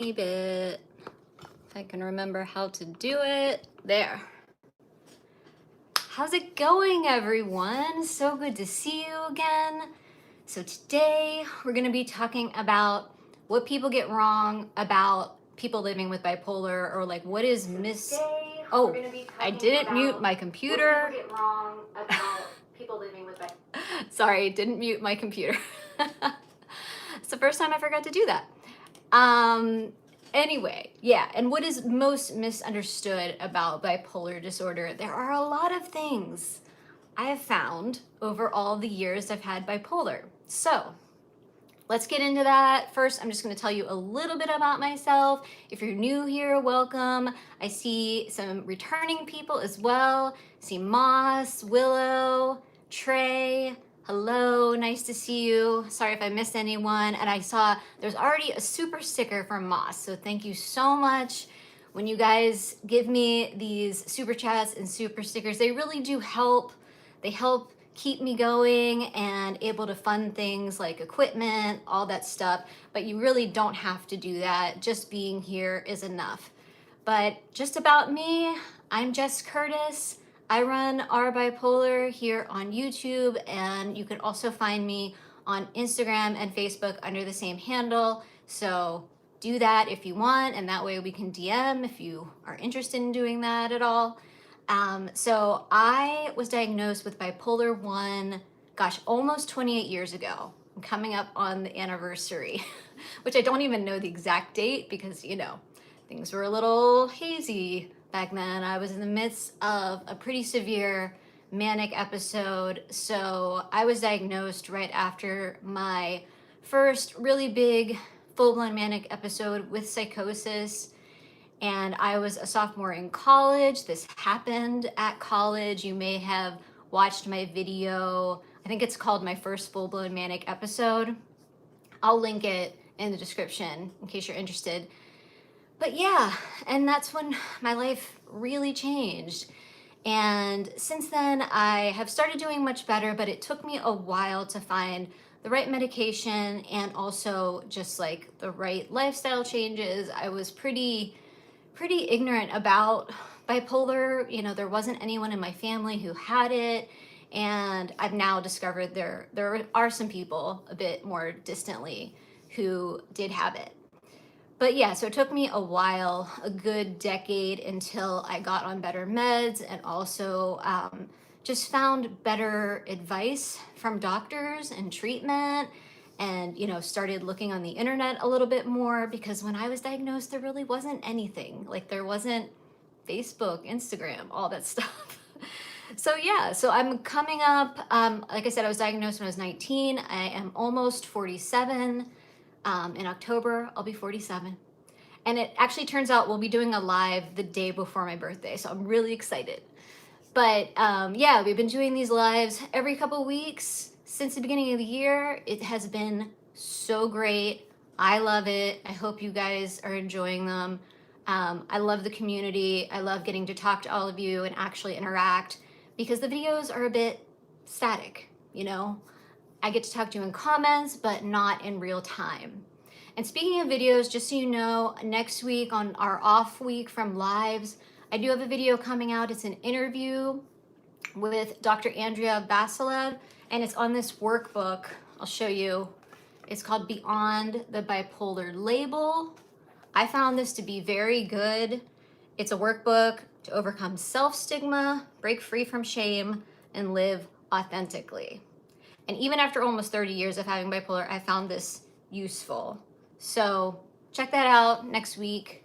bit. If I can remember how to do it. There. How's it going, everyone? So good to see you again. So today we're going to be talking about what people get wrong about people living with bipolar, or like what is Oh, I didn't mute my computer. What people get wrong about people living with bipolar. Sorry, didn't mute my computer. It's the first time I forgot to do that. Anyway, yeah, and what is most misunderstood about bipolar disorder? There are a lot of things I have found over all the years I've had bipolar. So let's get into that. First, I'm just going to tell you a little bit about myself. If you're new here, welcome. I see some returning people as well. I see Moss, Willow, Trey. Hello, nice to see you. Sorry if I missed anyone. And I saw there's already a super sticker from Moss. So thank you so much. When you guys give me these super chats and super stickers, they really do help. They help keep me going and able to fund things like equipment, all that stuff. But you really don't have to do that. Just being here is enough. But just about me, I'm Jess Curtis. I run Our Bipolar here on YouTube, and you can also find me on Instagram and Facebook under the same handle. So do that if you want, and that way we can DM if you are interested in doing that at all. So I was diagnosed with bipolar 1, gosh, almost 28 years ago. I'm coming up on the anniversary, which I don't even know the exact date because, you know, things were a little hazy back then. I was in the midst of a pretty severe manic episode. So I was diagnosed right after my first really big full-blown manic episode with psychosis. And I was a sophomore in college. This happened at college. You may have watched my video. I think it's called My First Full-Blown Manic Episode. I'll link it in the description in case you're interested. But yeah, and that's when my life really changed. And since then, I have started doing much better, but it took me a while to find the right medication and also just like the right lifestyle changes. I was pretty ignorant about bipolar. You know, there wasn't anyone in my family who had it. And I've now discovered there are some people a bit more distantly who did have it. But yeah, so it took me a while, a good decade, until I got on better meds and also just found better advice from doctors and treatment, and, you know, started looking on the internet a little bit more, because when I was diagnosed, there really wasn't anything. Like, there wasn't Facebook, Instagram, all that stuff. So yeah, so I'm coming up, like I said, I was diagnosed when I was 19. I am almost 47. In October, I'll be 47. And it actually turns out we'll be doing a live the day before my birthday, so I'm really excited. But yeah, we've been doing these lives every couple weeks since the beginning of the year. It has been so great. I love it. I hope you guys are enjoying them. I love the community. I love getting to talk to all of you and actually interact, because the videos are a bit static, you know? I get to talk to you in comments, but not in real time. And speaking of videos, just so you know, next week on our off week from lives, I do have a video coming out. It's an interview with Dr. Andrea Basilev, and it's on this workbook. I'll show you. It's called Beyond the Bipolar Label. I found this to be very good. It's a workbook to overcome self-stigma, break free from shame, and live authentically. And even after almost 30 years of having bipolar, I found this useful. So check that out next week.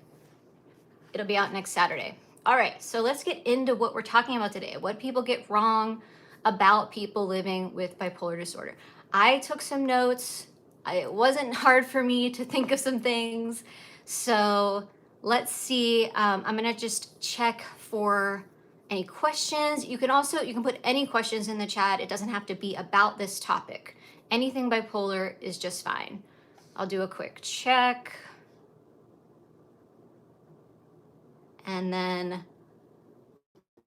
It'll be out next Saturday. All right, so let's get into what we're talking about today. What people get wrong about people living with bipolar disorder. I took some notes. It wasn't hard for me to think of some things. So let's see. I'm gonna just check for any questions. You can put any questions in the chat. It doesn't have to be about this topic. Anything bipolar is just fine. I'll do a quick check. And then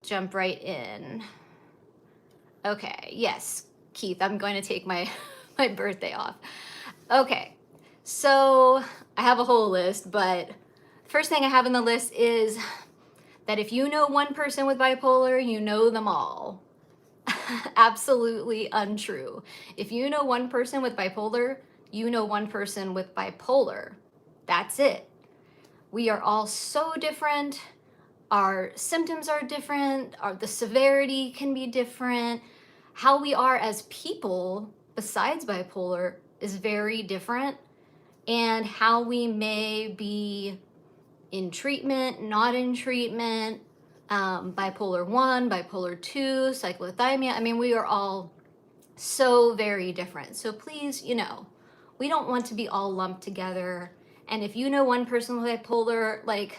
jump right in. Okay, yes, Keith, I'm going to take my birthday off. Okay, so I have a whole list, but first thing I have on the list is that if you know one person with bipolar, you know them all. Absolutely untrue. If you know one person with bipolar, you know one person with bipolar. That's it. We are all so different. Our symptoms are different. The severity can be different. How we are as people, besides bipolar, is very different. And how we may be in treatment, not in treatment, bipolar 1, bipolar 2, cyclothymia. I mean, we are all so very different. So please, we don't want to be all lumped together. And if you know one person with bipolar, like,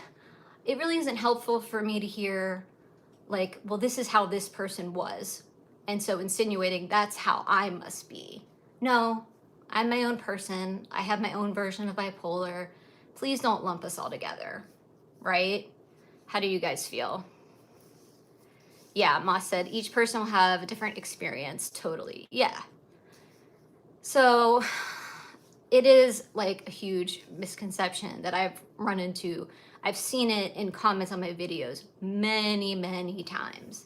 it really isn't helpful for me to hear, like, well, this is how this person was. And so insinuating that's how I must be. No, I'm my own person. I have my own version of bipolar. Please don't lump us all together, right? How do you guys feel? Yeah, Moss said each person will have a different experience. Totally. Yeah. So it is like a huge misconception that I've run into. I've seen it in comments on my videos many, many times.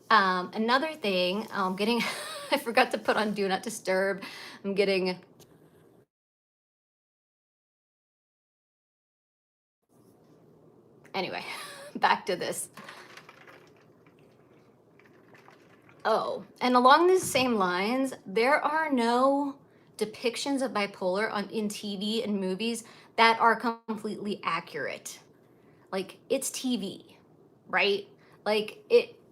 Another thing, getting, I forgot to put on Do Not Disturb. I'm getting, anyway, back to this. Oh, and along these same lines, there are no depictions of bipolar in TV and movies that are completely accurate. Like, it's TV, right? Like,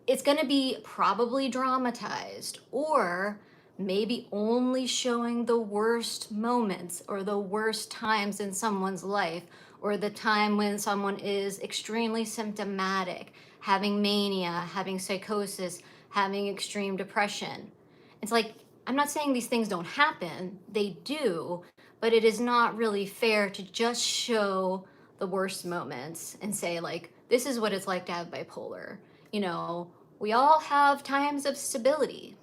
it's going to be probably dramatized, or maybe only showing the worst moments or the worst times in someone's life, or the time when someone is extremely symptomatic, having mania, having psychosis, having extreme depression. It's like, I'm not saying these things don't happen, they do, but it is not really fair to just show the worst moments and say, like, this is what it's like to have bipolar. We all have times of stability,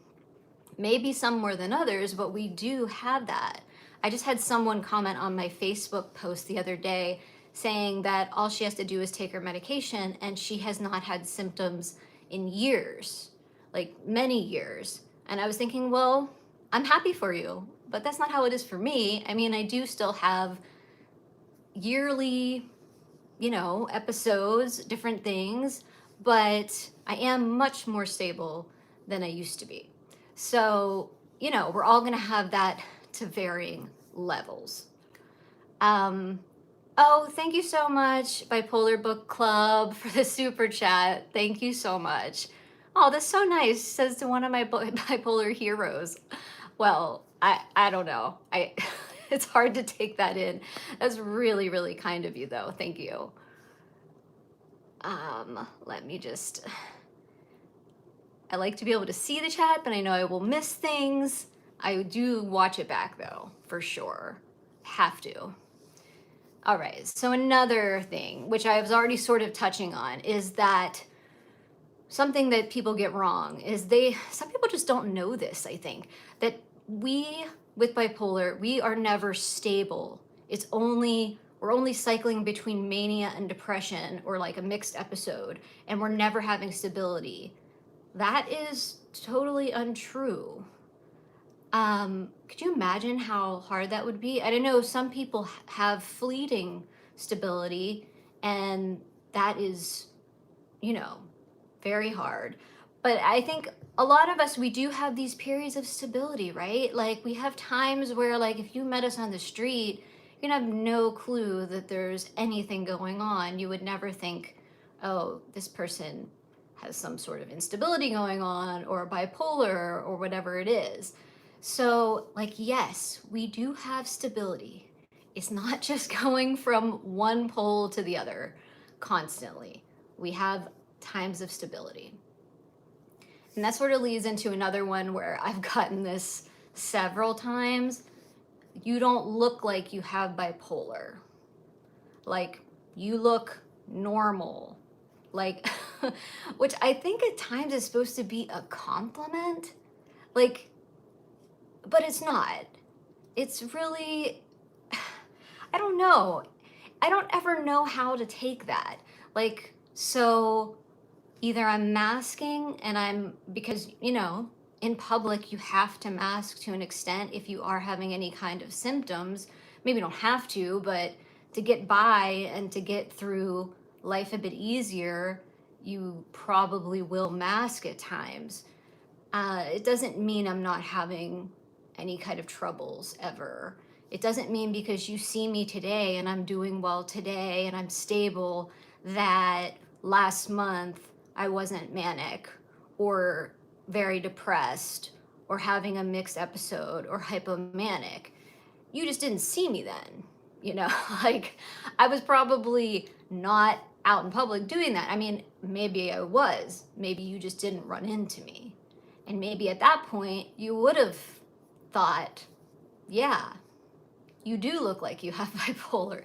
maybe some more than others, but we do have that. I just had someone comment on my Facebook post the other day saying that all she has to do is take her medication and she has not had symptoms in years, like many years. And I was thinking, well, I'm happy for you, but that's not how it is for me. I mean, I do still have yearly, episodes, different things, but I am much more stable than I used to be. So, we're all going to have that to varying levels. Oh, thank you so much, Bipolar Book Club, for the super chat. Thank you so much. Oh, that's so nice, says to one of my bipolar heroes. Well, I don't know. It's hard to take that in. That's really, really kind of you, though. Thank you. Let me just, I like to be able to see the chat, but I know I will miss things. I do watch it back, though, for sure. Have to. All right, so another thing, which I was already sort of touching on, is that something that people get wrong is some people just don't know this, I think, that we, with bipolar, we are never stable. We're only cycling between mania and depression, or like a mixed episode, and we're never having stability. That is totally untrue. Could you imagine how hard that would be? I don't know, some people have fleeting stability, and that is, very hard. But I think a lot of us, we do have these periods of stability, right? Like, we have times where, like, if you met us on the street, you're gonna have no clue that there's anything going on. You would never think, oh, this person has some sort of instability going on, or bipolar, or whatever it is. So, like, yes, we do have stability. It's not just going from one pole to the other constantly. We have times of stability. And that sort of leads into another one where I've gotten this several times. You don't look like you have bipolar. Like, you look normal. Like, which I think at times is supposed to be a compliment. Like, but it's not. It's really, I don't know. I don't ever know how to take that. Like, so either I'm masking and because, in public, you have to mask to an extent if you are having any kind of symptoms. Maybe you don't have to, but to get by and to get through life a bit easier, you probably will mask at times. It doesn't mean I'm not having any kind of troubles ever. It doesn't mean because you see me today and I'm doing well today and I'm stable that last month I wasn't manic or very depressed or having a mixed episode or hypomanic. You just didn't see me then, like I was probably not out in public doing that. I mean, maybe I was, maybe you just didn't run into me. And maybe at that point you would have thought, yeah, you do look like you have bipolar.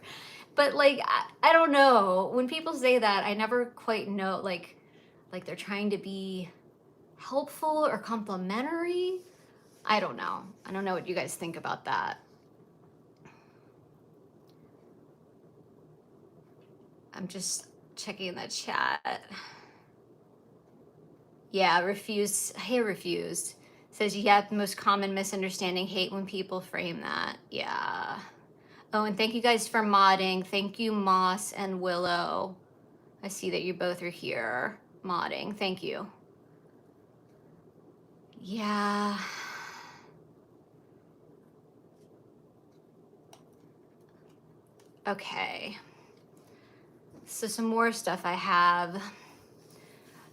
But like, I don't know. When people say that, I never quite know, like they're trying to be helpful or complimentary. I don't know. I don't know what you guys think about that. I'm just checking the chat. Yeah, refused. Hey, refused. Says, yeah, the most common misunderstanding, hate when people frame that. Yeah. Oh, and thank you guys for modding. Thank you, Moss and Willow. I see that you both are here modding. Thank you. Yeah. Okay. So some more stuff I have.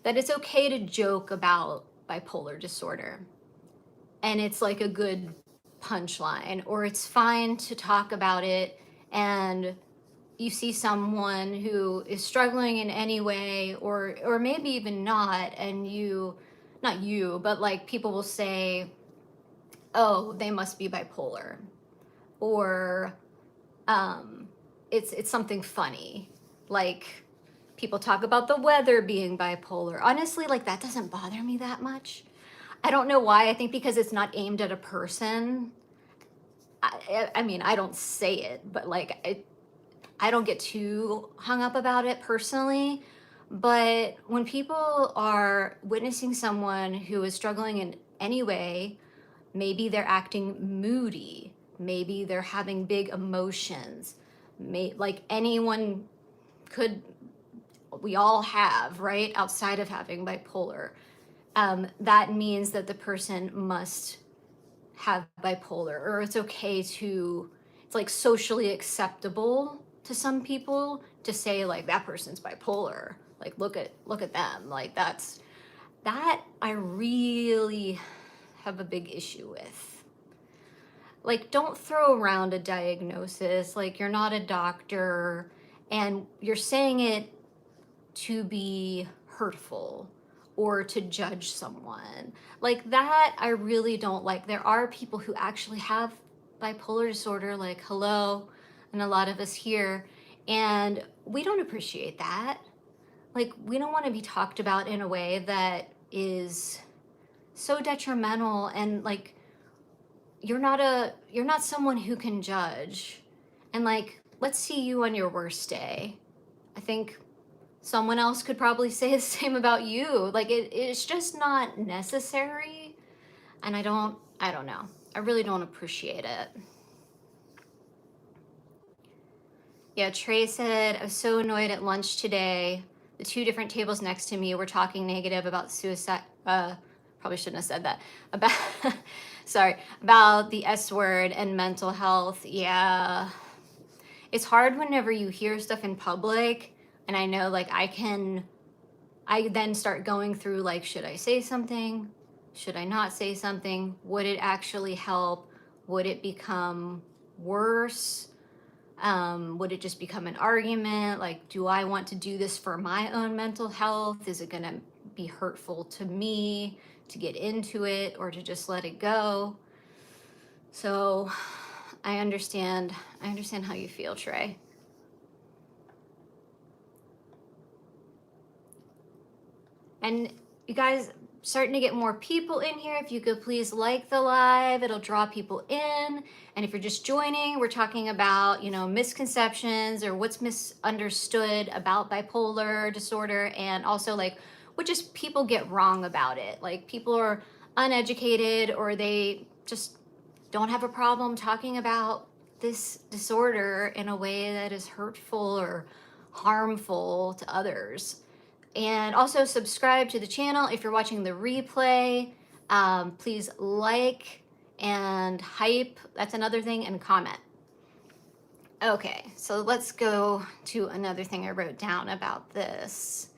That it's okay to joke about bipolar disorder. And it's like a good punchline, or it's fine to talk about it and you see someone who is struggling in any way, or maybe even not, and not you, but like people will say, oh, they must be bipolar, or it's something funny, like people talk about the weather being bipolar. Honestly, like that doesn't bother me that much. I don't know why. I think because it's not aimed at a person. I mean, I don't say it, but like I don't get too hung up about it personally. But when people are witnessing someone who is struggling in any way, maybe they're acting moody, maybe they're having big emotions, like anyone could, we all have, right? Outside of having bipolar. That means that the person must have bipolar, or it's okay to, it's like socially acceptable to some people to say like that person's bipolar, like look at them, like that I really have a big issue with. Like, don't throw around a diagnosis, like you're not a doctor and you're saying it to be hurtful or to judge someone. Like that, I really don't like. There are people who actually have bipolar disorder, like hello, and a lot of us here, and we don't appreciate that. Like, we don't want to be talked about in a way that is so detrimental, and like you're not someone who can judge. And like, let's see you on your worst day. I think someone else could probably say the same about you. Like it's just not necessary. And I don't know. I really don't appreciate it. Yeah, Trey said, I was so annoyed at lunch today. The two different tables next to me were talking negative about suicide. Probably shouldn't have said that. About, sorry, about the S word and mental health. Yeah. It's hard whenever you hear stuff in public. And I know like I then start going through like, should I say something? Should I not say something? Would it actually help? Would it become worse? Would it just become an argument? Like, do I want to do this for my own mental health? Is it gonna be hurtful to me to get into it or to just let it go? So I understand how you feel, Trey. And you guys, starting to get more people in here. If you could please like the live, it'll draw people in. And if you're just joining, we're talking about, you know, misconceptions or what's misunderstood about bipolar disorder, and also like what just people get wrong about it. Like people are uneducated, or they just don't have a problem talking about this disorder in a way that is hurtful or harmful to others. And also subscribe to the channel if you're watching the replay. Please like and hype, that's another thing, and comment. Okay, so let's go to another thing I wrote down about this.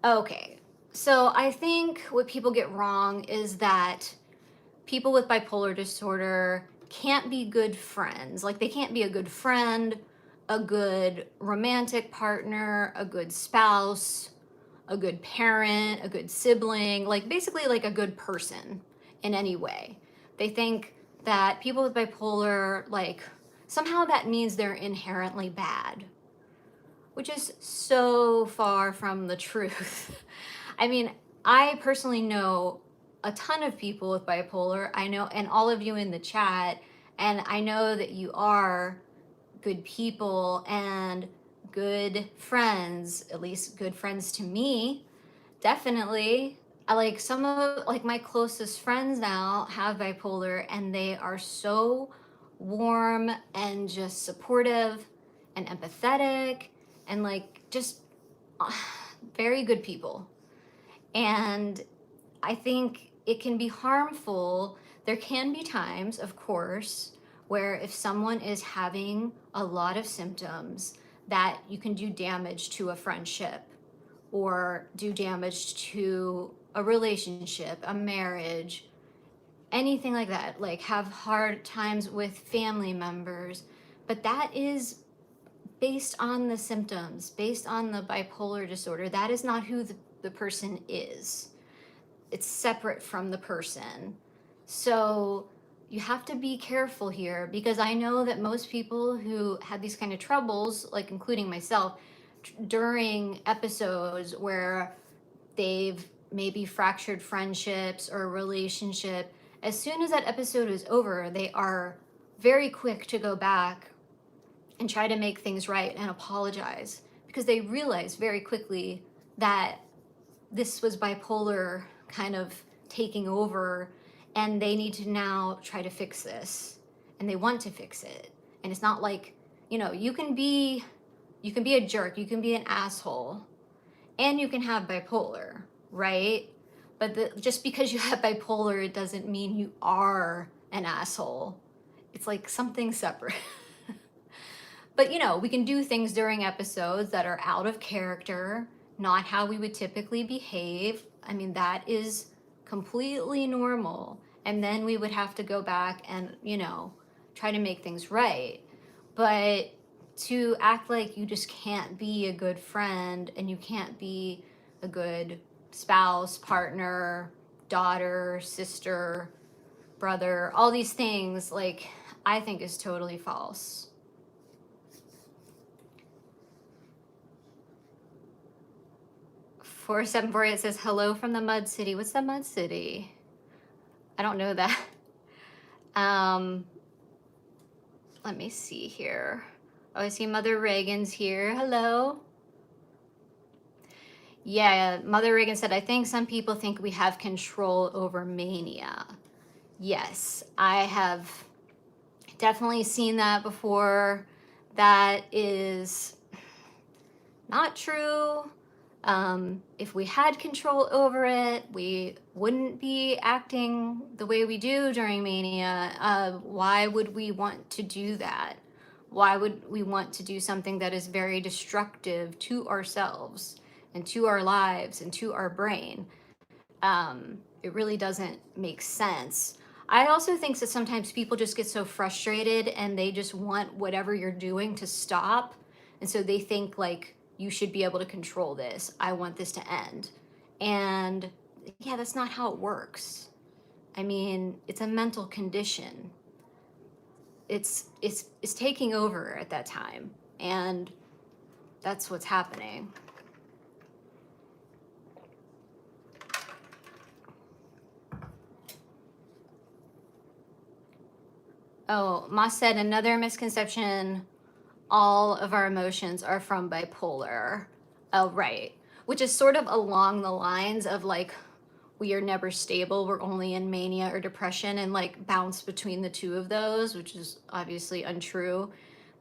Okay, so I think what people get wrong is that people with bipolar disorder can't be good friends. Like they can't be a good friend, a good romantic partner, a good spouse, a good parent, a good sibling, like basically like a good person in any way. They think that people with bipolar, like somehow that means they're inherently bad, which is so far from the truth. I mean, I personally know a ton of people with bipolar. I know, and all of you in the chat, and I know that you are good people and good friends, at least good friends to me, definitely. I like some of like my closest friends now have bipolar, and they are so warm and just supportive and empathetic and like just very good people. And I think it can be harmful. There can be times, of course, where if someone is having a lot of symptoms, that you can do damage to a friendship or do damage to a relationship, a marriage, anything like that, like have hard times with family members. But that is based on the symptoms, based on the bipolar disorder. That is not who the person is. It's separate from the person. So you have to be careful here, because I know that most people who had these kind of troubles, like including myself, during episodes where they've maybe fractured friendships or a relationship, as soon as that episode is over, they are very quick to go back and try to make things right and apologize, because they realize very quickly that this was bipolar kind of taking over, and they need to now try to fix this, and they want to fix it. And it's not like, you know, you can be a jerk, you can be an asshole, and you can have bipolar, right? But just because you have bipolar, it doesn't mean you are an asshole. It's like something separate. But you know, we can do things during episodes that are out of character, not how we would typically behave. I mean, that is completely normal. And then we would have to go back and, you know, try to make things right. But to act like you just can't be a good friend and you can't be a good spouse, partner, daughter, sister, brother, all these things, like, I think is totally false. 4748 says, hello from the Mud City. What's the Mud City? I don't know that. Let me see here. Oh, I see Mother Reagan's here. Hello. Yeah, Mother Reagan said, I think some people think we have control over mania. Yes, I have definitely seen that before. That is not true. If we had control over it, we wouldn't be acting the way we do during mania. Why would we want to do that? Why would we want to do something that is very destructive to ourselves and to our lives and to our brain? It really doesn't make sense. I also think that sometimes people just get so frustrated and they just want whatever you're doing to stop. And so they think like, you should be able to control this. I want this to end. And yeah, that's not how it works. I mean, it's a mental condition. It's taking over at that time. And that's what's happening. Oh, Ma said another misconception, all of our emotions are from bipolar. Oh, right. Which is sort of along the lines of like, we are never stable, we're only in mania or depression, and like bounce between the two of those, which is obviously untrue.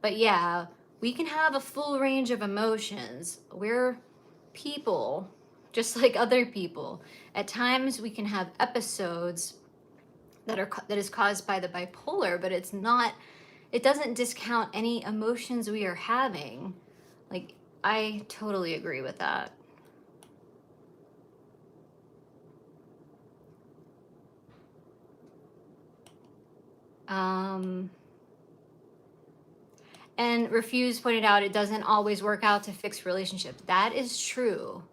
But yeah, we can have a full range of emotions. We're people, just like other people. At times we can have episodes that is caused by the bipolar, but it's not, it doesn't discount any emotions we are having. Like, I totally agree with that. Um, and Refuse pointed out it doesn't always work out to fix relationships. That is true.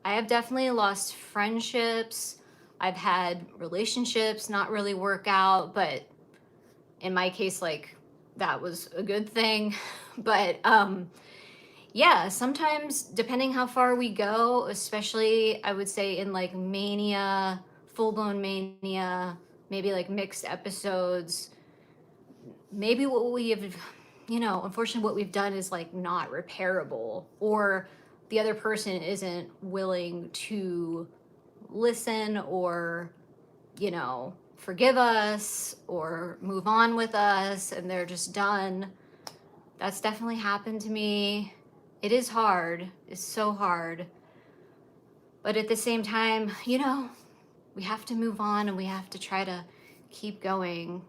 I have definitely lost friendships. I've had relationships not really work out, but in my case, like, that was a good thing. But yeah, sometimes depending how far we go, especially I would say in like mania, full blown mania, maybe like mixed episodes, maybe what we have, unfortunately what we've done is like not repairable, or the other person isn't willing to listen or, forgive us or move on with us, and they're just done. That's definitely happened to me. It is hard. It's so hard. But at the same time, we have to move on and we have to try to keep going.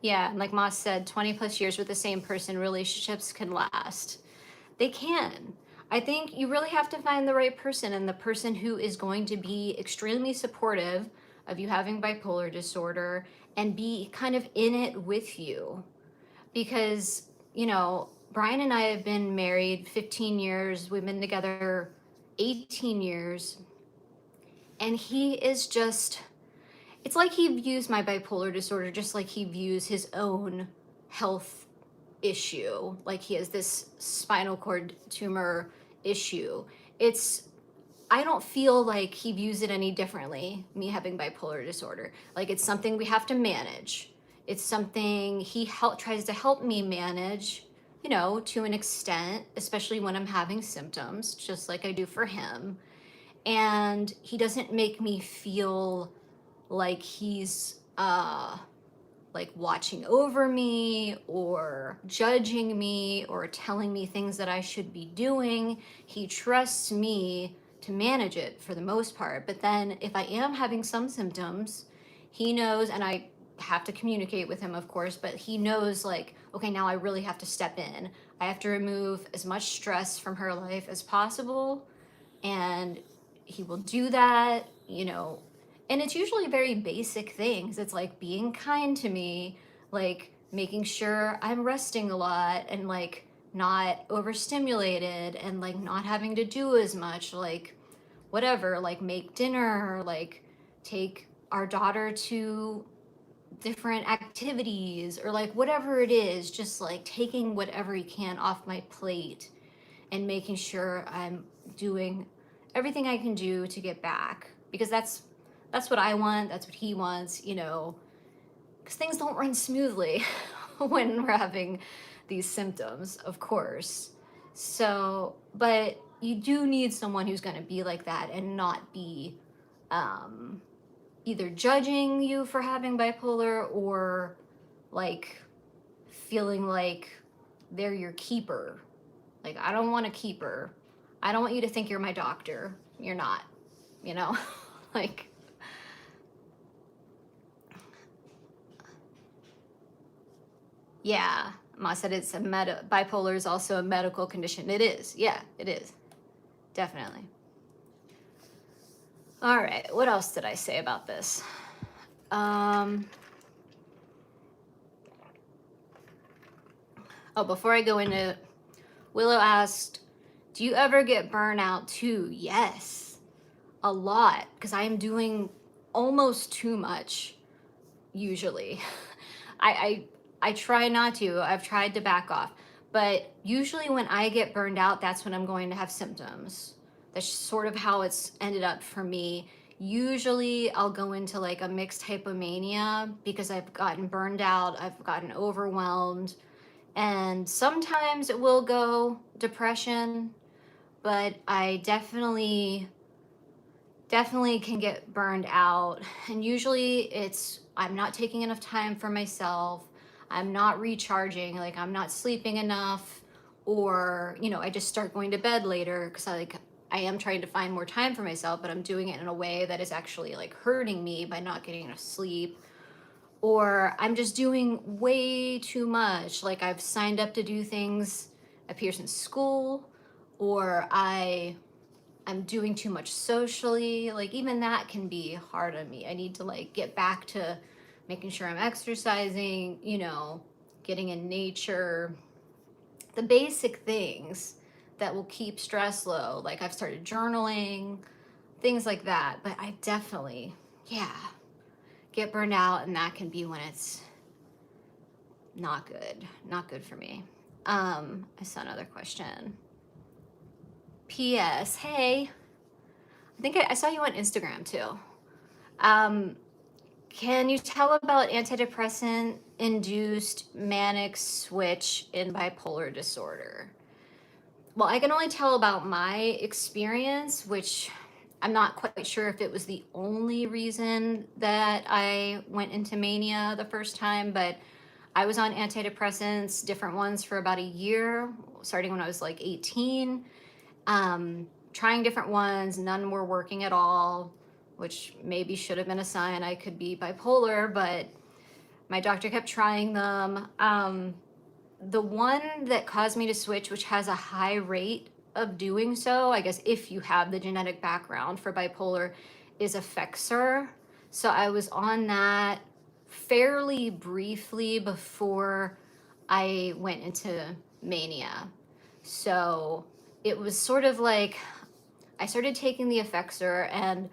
Yeah, and like Moss said, 20 plus years with the same person, relationships can last. They can. I think you really have to find the right person, and the person who is going to be extremely supportive of you having bipolar disorder and be kind of in it with you. Because, Brian and I have been married 15 years, we've been together 18 years, and he is just, it's like he views my bipolar disorder just like he views his own health issue. Like he has this spinal cord tumor issue. I don't feel like he views it any differently, me having bipolar disorder. Like it's something we have to manage. It's something tries to help me manage, to an extent, especially when I'm having symptoms, just like I do for him. And he doesn't make me feel like he's like watching over me or judging me or telling me things that I should be doing. He trusts me to manage it for the most part. But then if I am having some symptoms, he knows, and I have to communicate with him, of course, but he knows like, okay, now I really have to step in. I have to remove as much stress from her life as possible. And he will do that, and it's usually very basic things. It's like being kind to me, like making sure I'm resting a lot and like not overstimulated and like not having to do as much, like whatever, like make dinner, like take our daughter to different activities, or like whatever it is, just like taking whatever he can off my plate and making sure I'm doing everything I can do to get back, because that's what I want, that's what he wants, because things don't run smoothly when we're having these symptoms, of course. So, but you do need someone who's going to be like that and not be um, either judging you for having bipolar or like feeling like they're your keeper. Like, I don't want a keeper. I don't want you to think you're my doctor. You're not, you know? Like, yeah. Ma said it's bipolar is also a medical condition. It is. Yeah, it is. Definitely. All right. What else did I say about this? Oh, before I go into, Willow asked, do you ever get burnout too? Yes, a lot, because I am doing almost too much usually. I try not to. I've tried to back off. But usually when I get burned out, that's when I'm going to have symptoms. That's sort of how it's ended up for me. Usually I'll go into like a mixed hypomania because I've gotten burned out, I've gotten overwhelmed, and sometimes it will go depression, but I definitely can get burned out. And usually it's I'm not taking enough time for myself. I'm not recharging, like I'm not sleeping enough, or I just start going to bed later because I am trying to find more time for myself, but I'm doing it in a way that is actually like hurting me by not getting enough sleep. Or I'm just doing way too much. Like I've signed up to do things at Pearson's school, or I'm doing too much socially. Like even that can be hard on me. I need to like get back to making sure I'm exercising, getting in nature, the basic things that will keep stress low. Like I've started journaling, things like that. But I definitely, yeah, get burned out, and that can be when it's not good for me. I saw another question. P.S. Hey, I think I saw you on Instagram too. Can you tell about antidepressant induced manic switch in bipolar disorder? Well, I can only tell about my experience, which I'm not quite sure if it was the only reason that I went into mania the first time, but I was on antidepressants, different ones, for about a year, starting when I was like 18. Trying different ones, none were working at all, which maybe should have been a sign I could be bipolar, but my doctor kept trying them. The one that caused me to switch, which has a high rate of doing so, I guess if you have the genetic background for bipolar, is Effexor. So I was on that fairly briefly before I went into mania. So it was sort of like I started taking the Effexor, and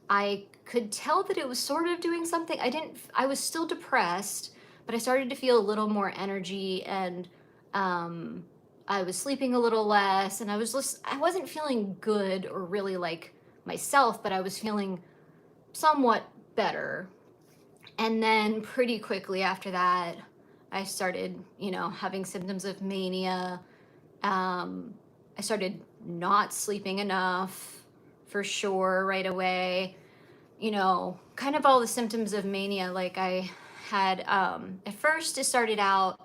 I could tell that it was sort of doing something. I was still depressed, but I started to feel a little more energy, and I was sleeping a little less, and I wasn't feeling good or really like myself, but I was feeling somewhat better. And then pretty quickly after that, I started, having symptoms of mania. I started not sleeping enough for sure right away. Kind of all the symptoms of mania. Like I had, at first it started out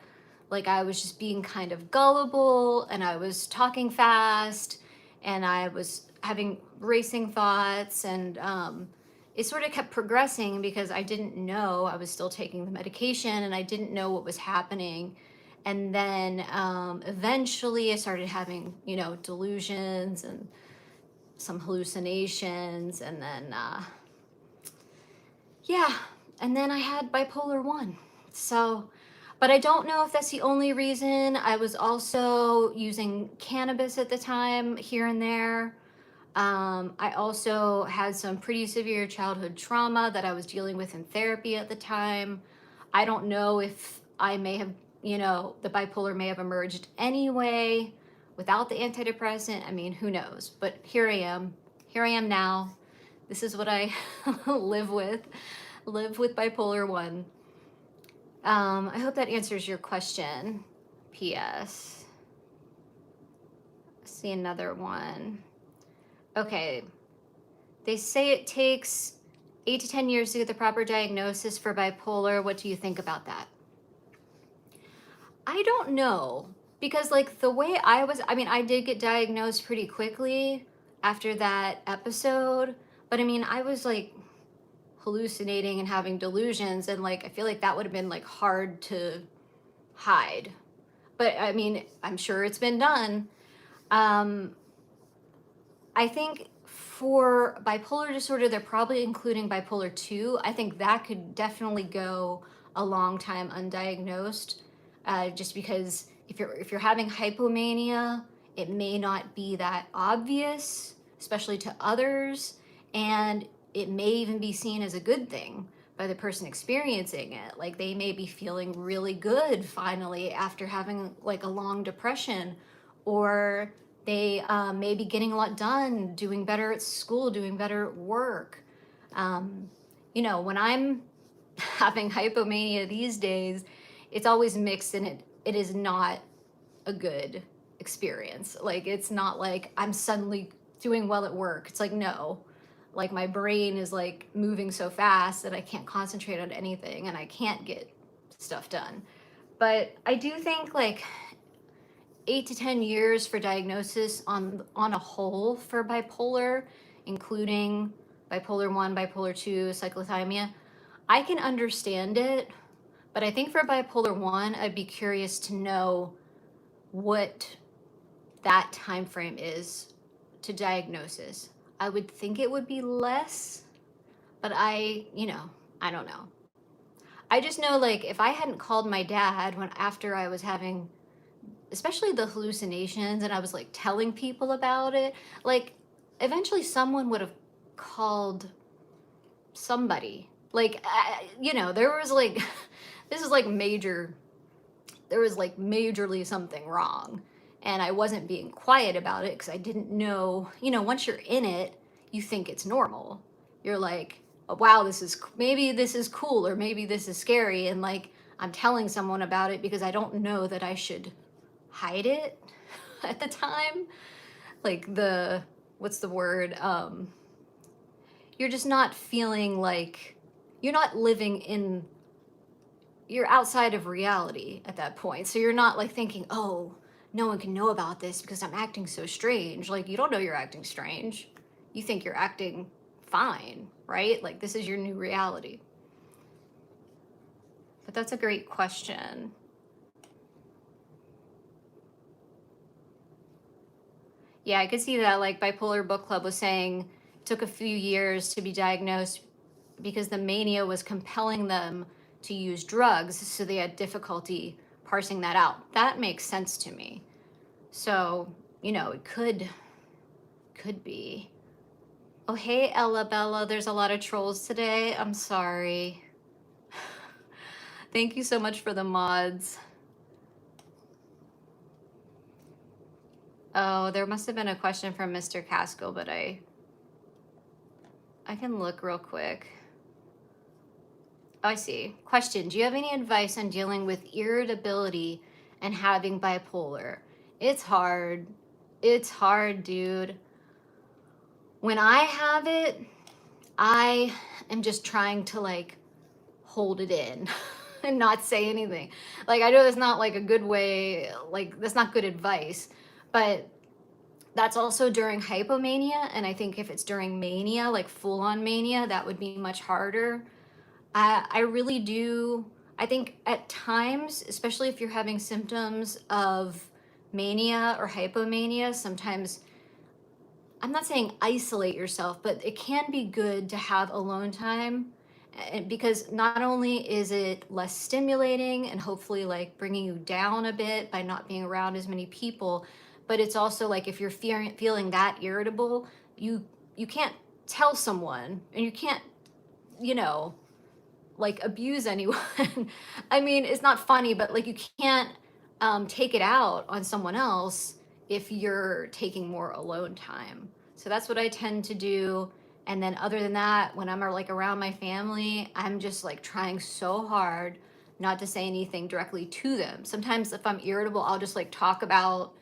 like I was just being kind of gullible, and I was talking fast, and I was having racing thoughts, and it sort of kept progressing because I didn't know I was still taking the medication, and I didn't know what was happening. And then eventually I started having, delusions and some hallucinations, and then yeah, and then I had bipolar 1. So, but I don't know if that's the only reason. I was also using cannabis at the time, here and there. I also had some pretty severe childhood trauma that I was dealing with in therapy at the time. I don't know if I may have, the bipolar may have emerged anyway without the antidepressant. I mean, who knows? But here I am. Here I am now. This is what I live with bipolar 1. I hope that answers your question. P.S. See another one. Okay. They say it takes 8 to 10 years to get the proper diagnosis for bipolar. What do you think about that? I don't know, because like the way I did get diagnosed pretty quickly after that episode, but I was like hallucinating and having delusions, and like I feel like that would have been like hard to hide. But I'm sure it's been done. I think for bipolar disorder, they're probably including bipolar 2. I think that could definitely go a long time undiagnosed, just because if you're having hypomania, it may not be that obvious, especially to others, and it may even be seen as a good thing by the person experiencing it. Like they may be feeling really good finally after having like a long depression, or they may be getting a lot done, doing better at school, doing better at work. You know, when I'm having hypomania these days, it's always mixed, and it is not a good experience. Like, it's not like I'm suddenly doing well at work. It's like, no, like my brain is like moving so fast that I can't concentrate on anything and I can't get stuff done. But I do think like 8 to 10 years for diagnosis on a whole for bipolar, including bipolar 1, bipolar 2, cyclothymia. I can understand it, but I think for bipolar 1, I'd be curious to know what that time frame is to diagnosis. I would think it would be less, but I don't know. I just know, like, if I hadn't called my dad when after I was having especially the hallucinations and I was like telling people about it, like eventually someone would have called somebody. Like there was like this is like major there was like majorly something wrong, and I wasn't being quiet about it because I didn't know. Once you're in it, you think it's normal. You're like, oh, wow, maybe this is cool, or maybe this is scary, and like I'm telling someone about it because I don't know that I should hide it at the time. Like what's the word? You're just not feeling like you're not living in you're outside of reality at that point. So you're not like thinking, oh, no one can know about this because I'm acting so strange. Like, you don't know you're acting strange. You think you're acting fine, right? Like, this is your new reality. But that's a great question. Yeah, I could see that. Like, Bipolar Book Club was saying it took a few years to be diagnosed because the mania was compelling them to use drugs, so they had difficulty parsing that out. That makes sense to me. So, it could be. Oh, hey, Ella Bella, there's a lot of trolls today. I'm sorry. Thank you so much for the mods. Oh, there must have been a question from Mr. Casco, but I can look real quick. Oh, I see. Question: do you have any advice on dealing with irritability and having bipolar? It's hard. It's hard, dude. When I have it, I am just trying to like hold it in and not say anything. Like, I know that's not like a good way, like that's not good advice, but that's also during hypomania. And I think if it's during mania, like full on mania, that would be much harder. I really do. I think at times, especially if you're having symptoms of mania or hypomania, sometimes, I'm not saying isolate yourself, but it can be good to have alone time, because not only is it less stimulating and hopefully like bringing you down a bit by not being around as many people, but it's also like if you're feeling that irritable, you can't tell someone, and you can't, you know, like abuse anyone. I mean, it's not funny, but like you can't take it out on someone else if you're taking more alone time. So that's what I tend to do. And then other than that, when I'm like around my family, I'm just like trying so hard not to say anything directly to them. Sometimes if I'm irritable, I'll just like talk about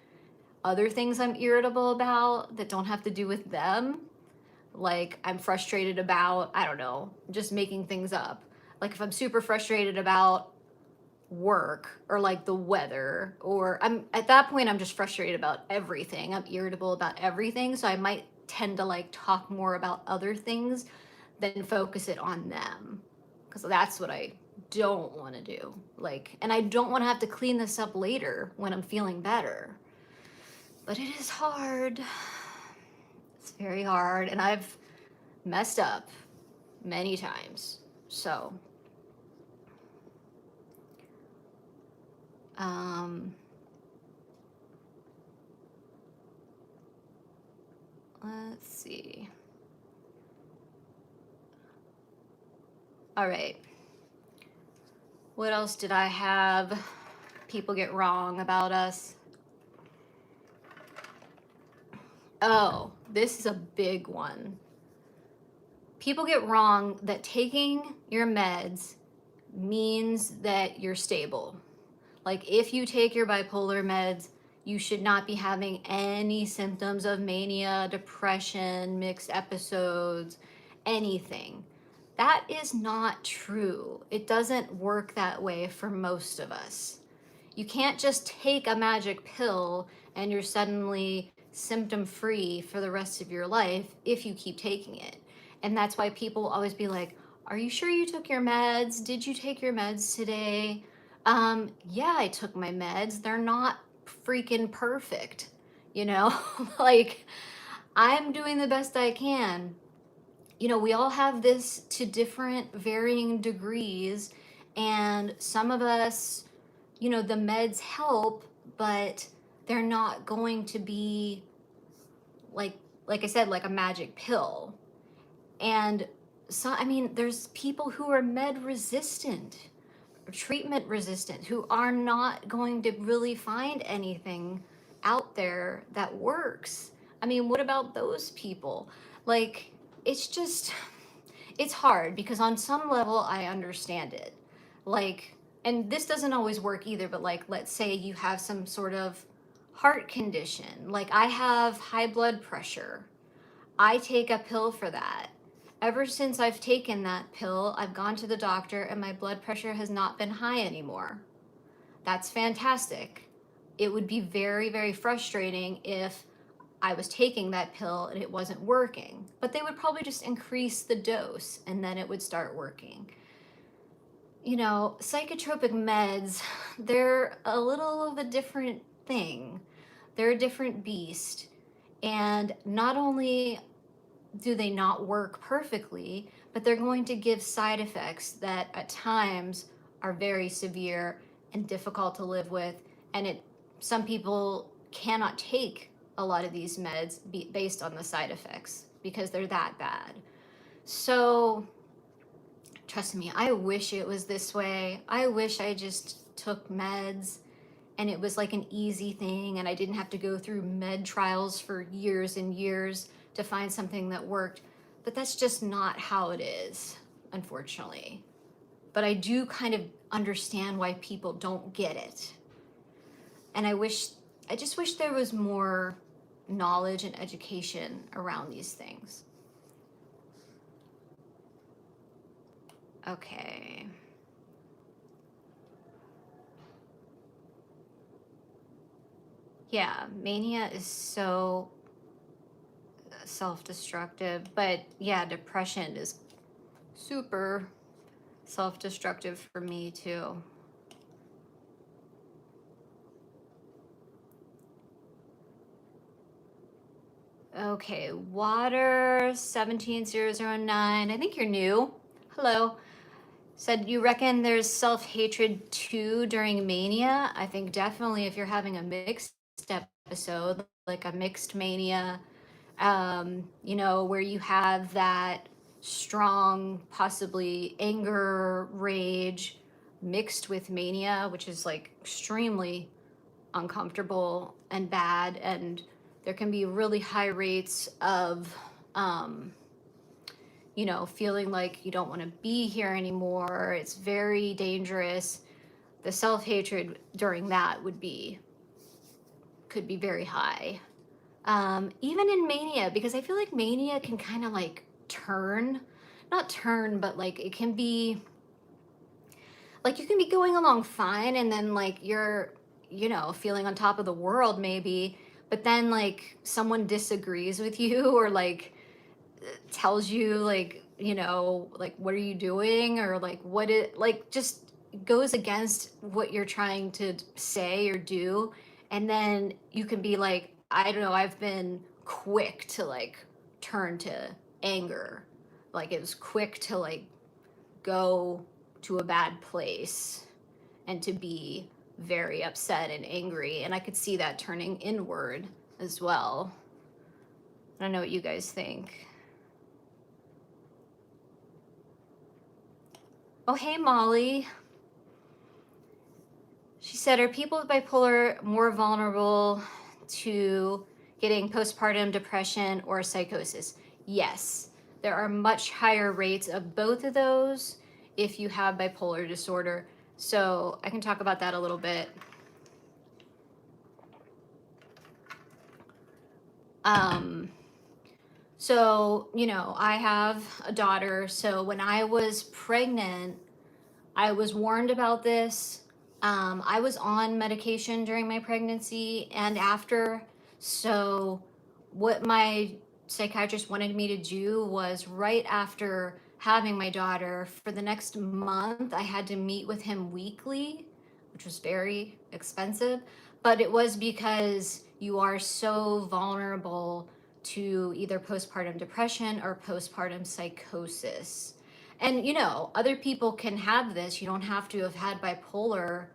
other things I'm irritable about that don't have to do with them. Like I'm frustrated about, I don't know, just making things up. Like if I'm super frustrated about work or like the weather, or I'm at that point I'm just frustrated about everything. I'm irritable about everything, so I might tend to like talk more about other things than focus it on them, because that's what I don't want to do. Like, and I don't want to have to clean this up later when I'm feeling better. But it is hard. It's very hard, and I've messed up many times. So let's see. All right. What else did I have people get wrong about us? Oh, this is a big one. people get wrong that taking your meds means that you're stable. Like if you take your bipolar meds, you should not be having any symptoms of mania, depression, mixed episodes, anything. That is not true. It doesn't work that way for most of us. You can't just take a magic pill and you're suddenly symptom free for the rest of your life if you keep taking it. And that's why people always be like, are you sure you took your meds? Did you take your meds today? Yeah, I took my meds. They're not freaking perfect, you know? Like, I'm doing the best I can. You know, we all have this to different varying degrees, and some of us, you know, the meds help, but they're not going to be like I said, like a magic pill. And so, I mean, there's people who are med resistant, treatment resistant, who are not going to really find anything out there that works. I mean, what about those people? Like, it's just, it's hard because on some level I understand it. Like, and this doesn't always work either, but like, let's say you have some sort of heart condition. Like, I have high blood pressure. I take a pill for that. Ever since I've taken that pill, I've gone to the doctor and my blood pressure has not been high anymore. That's fantastic. It would be very, very frustrating if I was taking that pill and it wasn't working. But they would probably just increase the dose and then it would start working. You know, psychotropic meds, they're a little of a different thing. They're a different beast. And not only do they not work perfectly, but they're going to give side effects that at times are very severe and difficult to live with. And some people cannot take a lot of these meds based on the side effects because they're that bad. So trust me, I wish it was this way. I wish I just took meds and it was like an easy thing and I didn't have to go through med trials for years and years to find something that worked. But that's just not how it is, unfortunately. But I do kind of understand why people don't get it. And I just wish there was more knowledge and education around these things. Okay. Yeah, mania is so self-destructive, but yeah, depression is super self-destructive for me too. Okay, water 17009. I think you're new. Hello. Said you reckon there's self-hatred too during mania? I think definitely if you're having a mixed episode, like a mixed mania, you know, where you have that strong, possibly anger, rage mixed with mania, which is like extremely uncomfortable and bad. And there can be really high rates of, you know, feeling like you don't want to be here anymore. It's very dangerous. The self-hatred during that could be very high. Even in mania, because I feel like mania can kind of like not turn, but like it can be like you can be going along fine and then like you're, you know, feeling on top of the world maybe, but then like someone disagrees with you or like tells you like, you know, like what are you doing or like what it like just goes against what you're trying to say or do, and then you can be like, I don't know, I've been quick to like turn to anger. Like it was quick to like go to a bad place and to be very upset and angry. And I could see that turning inward as well. I don't know what you guys think. Oh, hey, Molly. She said, are people with bipolar more vulnerable to getting postpartum depression or psychosis? Yes. there are much higher rates of both of those if you have bipolar disorder. So I can talk about that a little bit. So, you know, I have a daughter. So when I was pregnant, I was warned about this. I was on medication during my pregnancy and after. So, what my psychiatrist wanted me to do was right after having my daughter, for the next month, I had to meet with him weekly, which was very expensive. But it was because you are so vulnerable to either postpartum depression or postpartum psychosis. And you know, other people can have this. You don't have to have had bipolar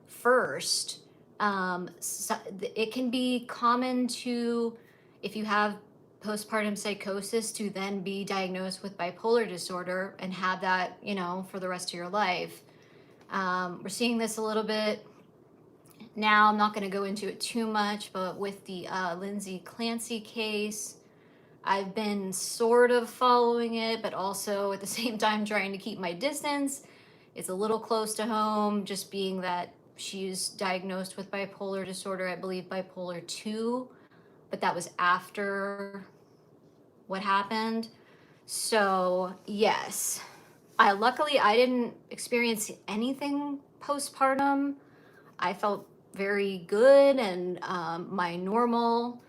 first. So it can be common to, if you have postpartum psychosis, to then be diagnosed with bipolar disorder and have that, you know, for the rest of your life. We're seeing this a little bit now. I'm not going to go into it too much, but with the Lindsay Clancy case, I've been sort of following it, but also at the same time trying to keep my distance. It's a little close to home, just being that she's diagnosed with bipolar disorder, I believe bipolar 2, but that was after what happened. So, yes. Luckily, I didn't experience anything postpartum. I felt very good and my normal.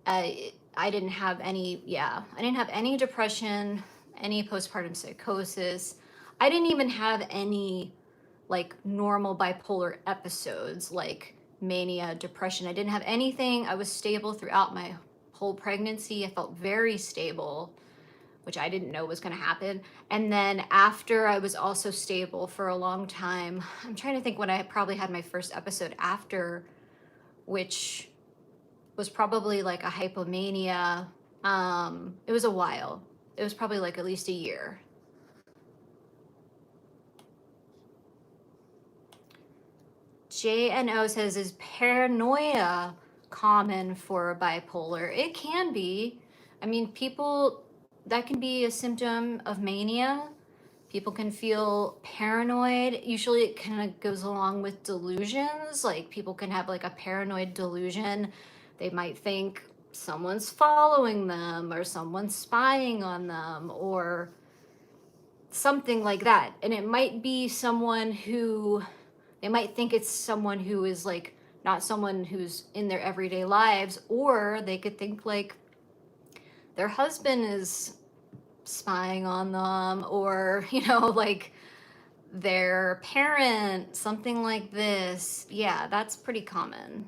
I didn't have any, I didn't have any depression, any postpartum psychosis. I didn't even have any like normal bipolar episodes like mania, depression. I didn't have anything. I was stable throughout my whole pregnancy. I felt very stable, which I didn't know was going to happen. And then after, I was also stable for a long time. I'm trying to think when I probably had my first episode after, which was probably like a hypomania. It was a while. It was probably like at least a year. JNO says, is paranoia common for bipolar? It can be. I mean, people, that can be a symptom of mania. People can feel paranoid. Usually it kind of goes along with delusions. Like people can have like a paranoid delusion. They might think someone's following them or someone's spying on them or something like that. And it might be someone who, they might think it's someone who is like not someone who's in their everyday lives, or they could think like their husband is spying on them, or, you know, like their parent, something like this. Yeah, that's pretty common.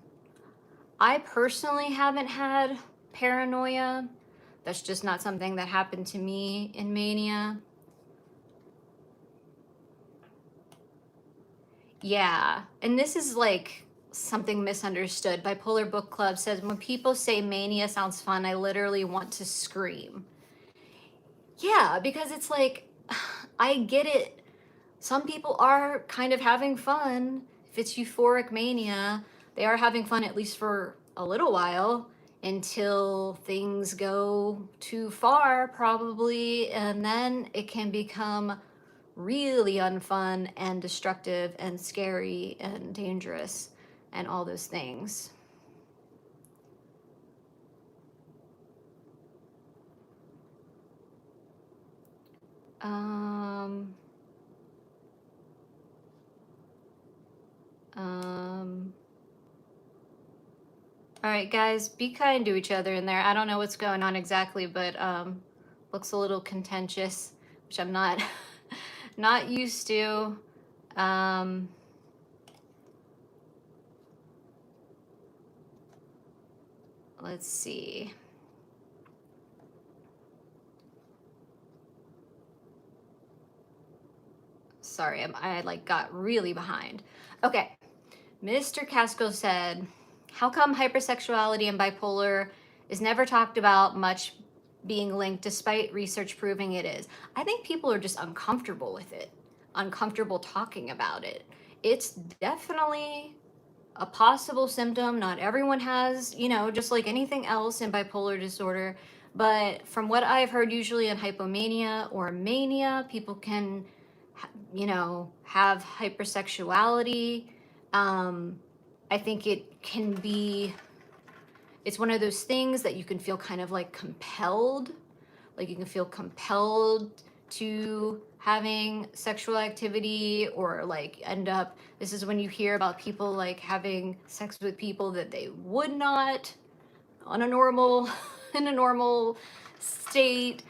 I personally haven't had paranoia. That's just not something that happened to me in mania. Yeah, and this is like something misunderstood. Bipolar Book Club says, when people say mania sounds fun, I literally want to scream. Yeah, because it's like, I get it. Some people are kind of having fun. If it's euphoric mania, they are having fun at least for a little while until things go too far, probably, and then it can become really unfun and destructive and scary and dangerous and all those things. Um, all right, guys, be kind to each other in there. I don't know what's going on exactly, but looks a little contentious, which I'm not not used to. Let's see. Sorry, I like got really behind. Okay, Mr. Casco said, how come hypersexuality and bipolar is never talked about much being linked despite research proving it is? I think people are just uncomfortable with it, uncomfortable talking about it. It's definitely a possible symptom. Not everyone has, you know, just like anything else in bipolar disorder, But from what I've heard, usually in hypomania or mania, people can, have hypersexuality. I think it's one of those things that you can feel kind of like compelled, like you can feel compelled to having sexual activity, or like this is when you hear about people like having sex with people that they would not on a normal in a normal state.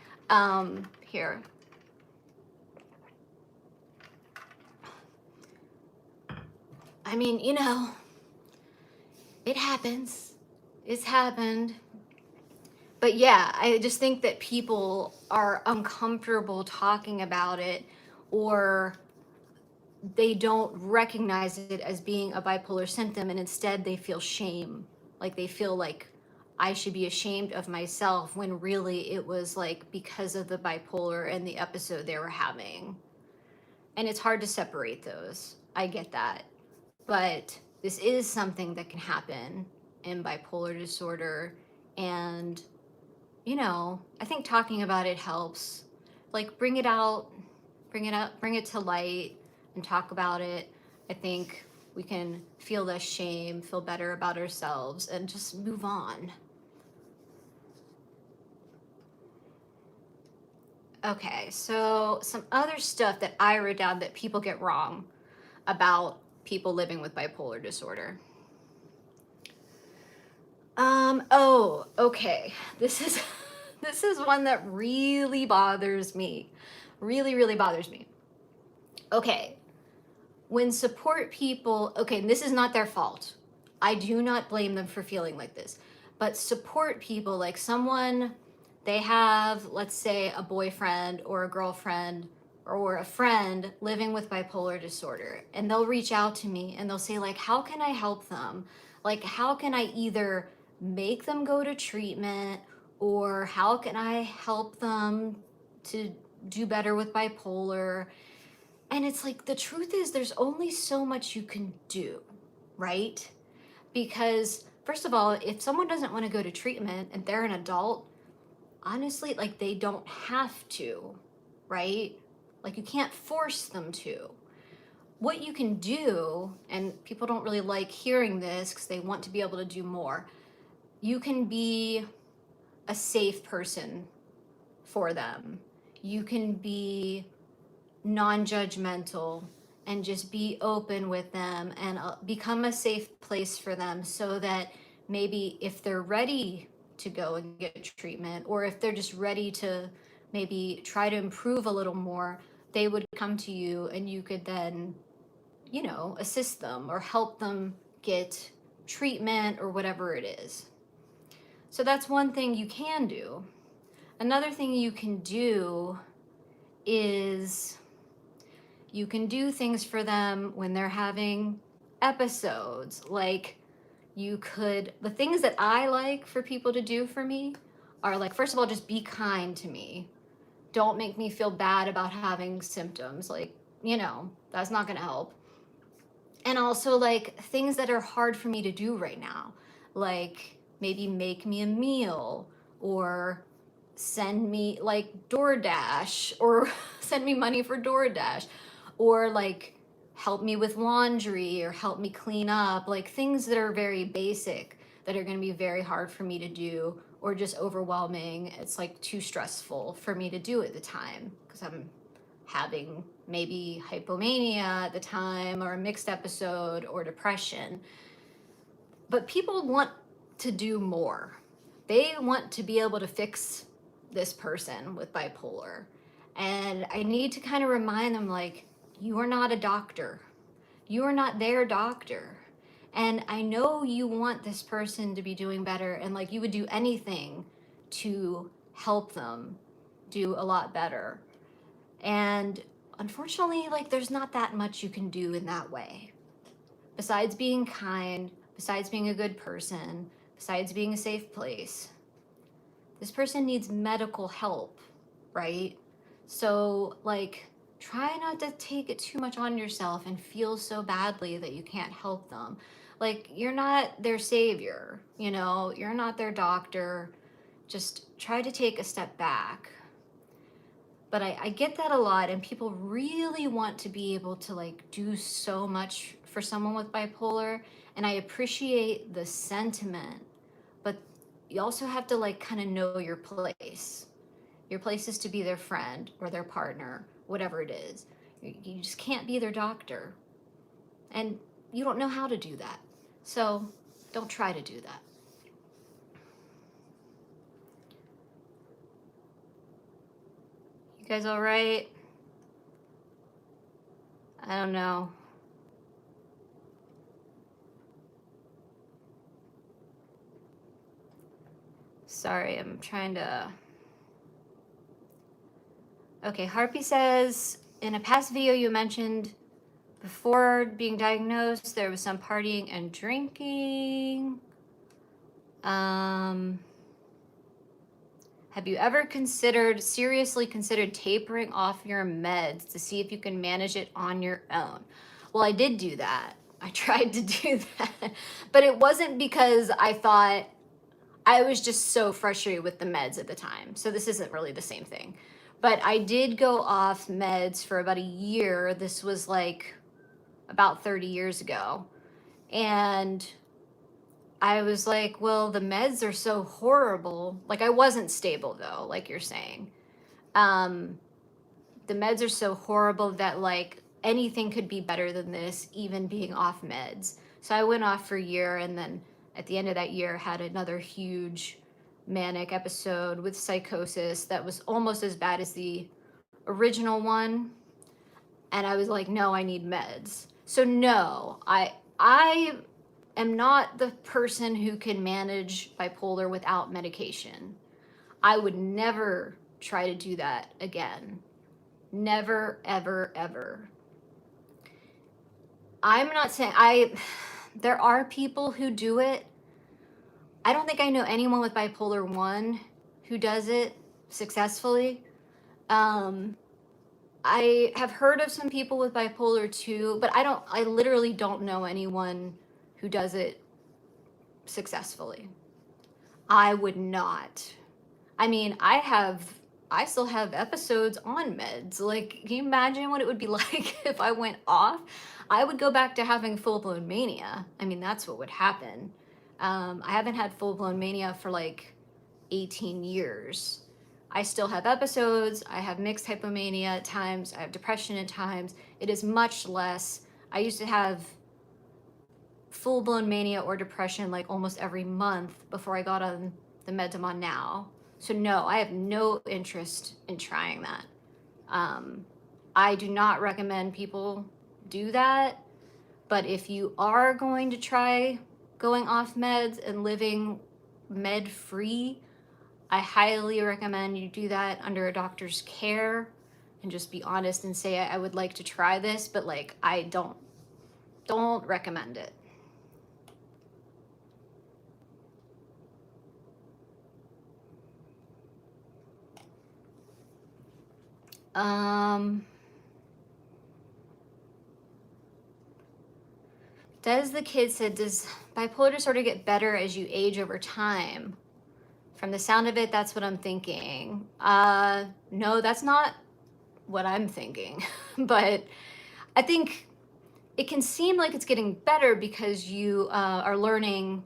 Here, I mean, it happens. It's happened. But yeah, I just think that people are uncomfortable talking about it, or they don't recognize it as being a bipolar symptom, and instead they feel shame. Like they feel like I should be ashamed of myself, when really it was like because of the bipolar and the episode they were having. And it's hard to separate those. I get that. But this is something that can happen in bipolar disorder. And, I think talking about it helps. Like bring it out, bring it to light and talk about it. I think we can feel less shame, feel better about ourselves, and just move on. Okay, so some other stuff that I wrote down that people get wrong about people living with bipolar disorder. Oh, okay. This is this is one that really bothers me. Really, really bothers me. Okay. When support people, okay, and this is not their fault. I do not blame them for feeling like this. But support people, like someone, they have, let's say, a boyfriend or a girlfriend or a friend living with bipolar disorder, and they'll reach out to me and they'll say, like, how can I help them? Like, how can I either make them go to treatment, or how can I help them to do better with bipolar? And it's like, the truth is, there's only so much you can do, right? Because, first of all, if someone doesn't want to go to treatment and they're an adult, honestly, like, they don't have to, right? Like, you can't force them to. What you can do, and people don't really like hearing this because they want to be able to do more, you can be a safe person for them. You can be non-judgmental and just be open with them, and become a safe place for them, so that maybe if they're ready to go and get treatment, or if they're just ready to maybe try to improve a little more, they would come to you and you could then, assist them or help them get treatment or whatever it is. So that's one thing you can do. Another thing you can do is you can do things for them when they're having episodes. Like, the things that I like for people to do for me are, like, first of all, just be kind to me. Don't make me feel bad about having symptoms. Like, that's not going to help. And also, like, things that are hard for me to do right now, like maybe make me a meal, or send me like DoorDash, or send me money for DoorDash, or like help me with laundry, or help me clean up, like things that are very basic that are going to be very hard for me to do, or just overwhelming. It's like too stressful for me to do at the time because I'm having maybe hypomania at the time, or a mixed episode, or depression. But people want to do more. They want to be able to fix this person with bipolar. And I need to kind of remind them, like, you are not a doctor. You are not their doctor. And I know you want this person to be doing better, and like you would do anything to help them do a lot better. And unfortunately, like, there's not that much you can do in that way. Besides being kind, besides being a good person, besides being a safe place, this person needs medical help, right? So, like, try not to take it too much on yourself and feel so badly that you can't help them. Like, you're not their savior, you're not their doctor. just try to take a step back. But I get that a lot, and people really want to be able to like do so much for someone with bipolar, and I appreciate the sentiment, but you also have to like kind of know your place. Your place is to be their friend or their partner, whatever it is. You just can't be their doctor, and you don't know how to do that. So don't try to do that. You guys all right? I don't know. Sorry, I'm trying to... Okay, Harpy says, in a past video you mentioned before being diagnosed, there was some partying and drinking. Have you ever seriously considered tapering off your meds to see if you can manage it on your own? Well, I did do that. I tried to do that, but it wasn't because I thought, I was just so frustrated with the meds at the time. So this isn't really the same thing. But I did go off meds for about a year. This was like about 30 years ago. And I was like, well, the meds are so horrible. Like, I wasn't stable though, like you're saying. The meds are so horrible that like anything could be better than this, even being off meds. So I went off for a year, and then at the end of that year had another huge manic episode with psychosis that was almost as bad as the original one. And I was like, no, I need meds. So no, I am not the person who can manage bipolar without medication. I would never try to do that again. Never, ever, ever. I'm not saying there are people who do it. I don't think I know anyone with bipolar 1 who does it successfully. I have heard of some people with bipolar 2, but I literally don't know anyone who does it successfully. I would not. I mean, I still have episodes on meds. Like, can you imagine what it would be like if I went off? I would go back to having full-blown mania. I mean, that's what would happen. I haven't had full-blown mania for like 18 years. I still have episodes. I have mixed hypomania at times. I have depression at times. It is much less. I used to have full-blown mania or depression like almost every month before I got on the meds I'm on now. So no, I have no interest in trying that. I do not recommend people do that, but if you are going to try going off meds and living med-free, I highly recommend you do that under a doctor's care and just be honest and say, I would like to try this, but like, I don't recommend it. Does the kid said, does bipolar disorder get better as you age over time? From the sound of it, that's what I'm thinking. No, that's not what I'm thinking. But I think it can seem like it's getting better because you are learning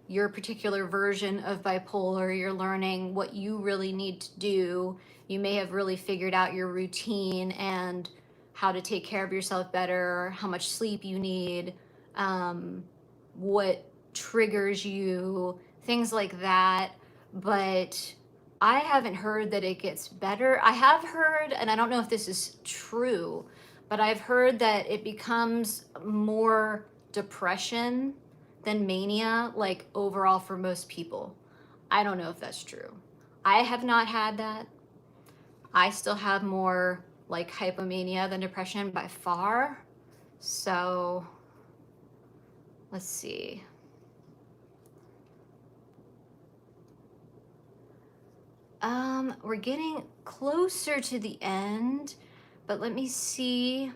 your particular version of bipolar. You're learning what you really need to do. You may have really figured out your routine and how to take care of yourself better, how much sleep you need, what triggers you, things like that. But I haven't heard that it gets better. I have heard, and I don't know if this is true, but I've heard that it becomes more depression than mania, like overall for most people. I don't know if that's true. I have not had that. I still have more like hypomania than depression by far. So let's see. We're getting closer to the end, but let me see.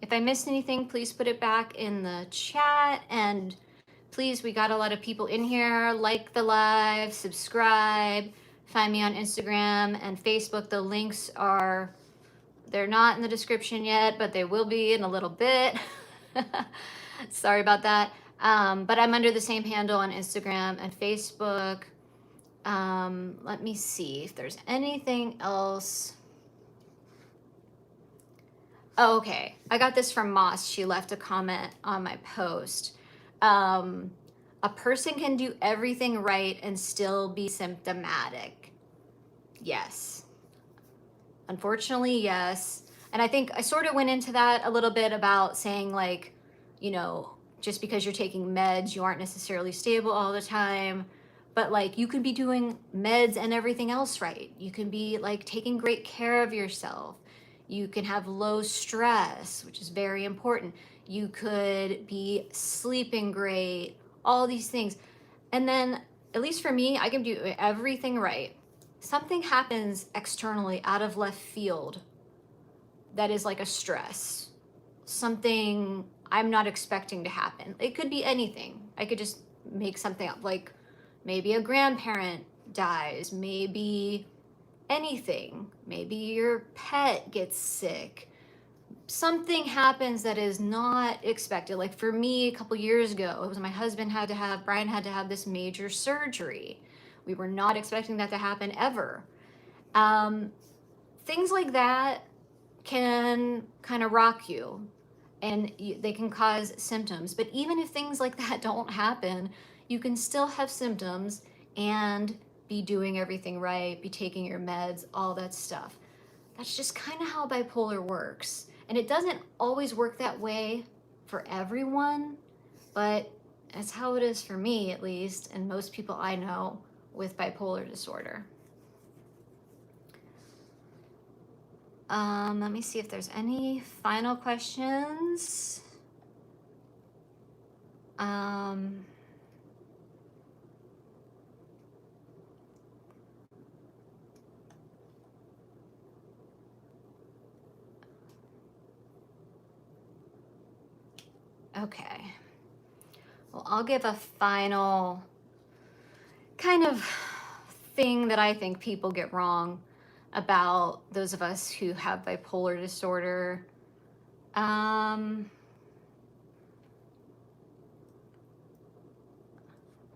If I missed anything, please put it back in the chat. And Please, we got a lot of people in here. Like the live, subscribe, find me on Instagram and Facebook. The links are, they're not in the description yet, but they will be in a little bit. Sorry about that. But I'm under the same handle on Instagram and Facebook. Let me see if there's anything else. Oh, okay. I got this from Moss. She left a comment on my post. A person can do everything right and still be symptomatic. Yes. Unfortunately, yes. And I think I sort of went into that a little bit about saying, like, you know, just because you're taking meds, you aren't necessarily stable all the time. But like, you can be doing meds and everything else right. You can be like taking great care of yourself. You can have low stress, which is very important. You could be sleeping great, all these things. And then, at least for me, I can do everything right. Something happens externally out of left field that is like a stress, something I'm not expecting to happen. It could be anything. I could just make something up, like maybe a grandparent dies, maybe anything, maybe your pet gets sick. Something happens that is not expected. Like for me, a couple years ago, it was my husband Brian had to have this major surgery. We were not expecting that to happen ever. Things like that can kind of rock you, and they can cause symptoms. But even if things like that don't happen, you can still have symptoms and be doing everything right, be taking your meds, all that stuff. That's just kind of how bipolar works. And it doesn't always work that way for everyone, but that's how it is for me, at least, and most people I know with bipolar disorder. Let me see if there's any final questions. Okay. Well, I'll give a final kind of thing that I think people get wrong about those of us who have bipolar disorder.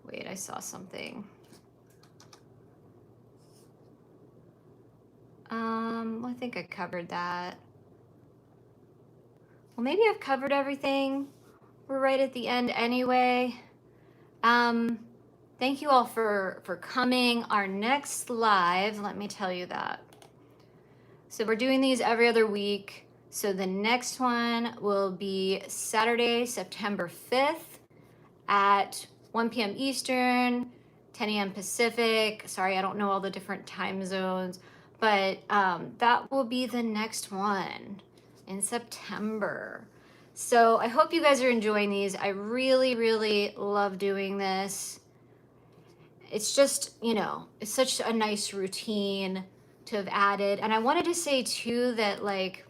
Wait, I saw something. I think I covered that. Well, maybe I've covered everything. We're right at the end anyway. Thank you all for coming. Our next live, let me tell you that. So we're doing these every other week. So the next one will be Saturday, September 5th at 1 p.m. Eastern, 10 a.m. Pacific. Sorry, I don't know all the different time zones, but that will be the next one in September. So I hope you guys are enjoying these. I really, really love doing this. It's just, you know, it's such a nice routine to have added. And I wanted to say too that, like,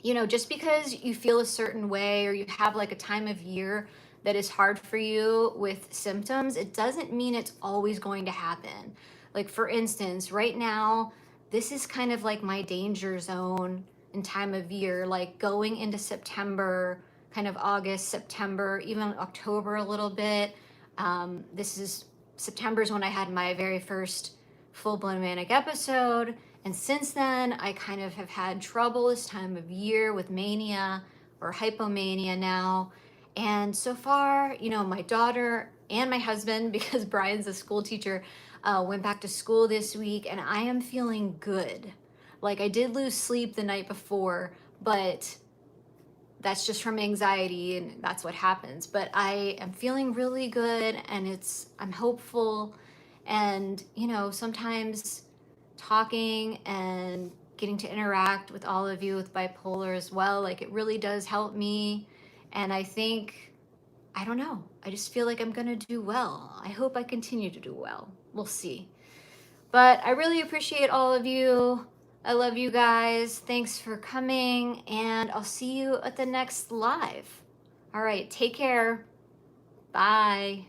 you know, just because you feel a certain way or you have like a time of year that is hard for you with symptoms, it doesn't mean it's always going to happen. Like, for instance, right now, this is kind of like my danger zone in time of year, like going into September, kind of August, September, even October a little bit. September is when I had my very first full-blown manic episode. And since then, I kind of have had trouble this time of year with mania or hypomania now. And so far, you know, my daughter and my husband, because Brian's a school teacher, went back to school this week, and I am feeling good. Like, I did lose sleep the night before, but that's just from anxiety, and that's what happens. But I am feeling really good, and I'm hopeful. And, you know, sometimes talking and getting to interact with all of you with bipolar as well, like, it really does help me. And I think, I don't know, I just feel like I'm gonna do well. I hope I continue to do well. We'll see. But I really appreciate all of you. I love you guys. Thanks for coming, and I'll see you at the next live. All right, take care. Bye.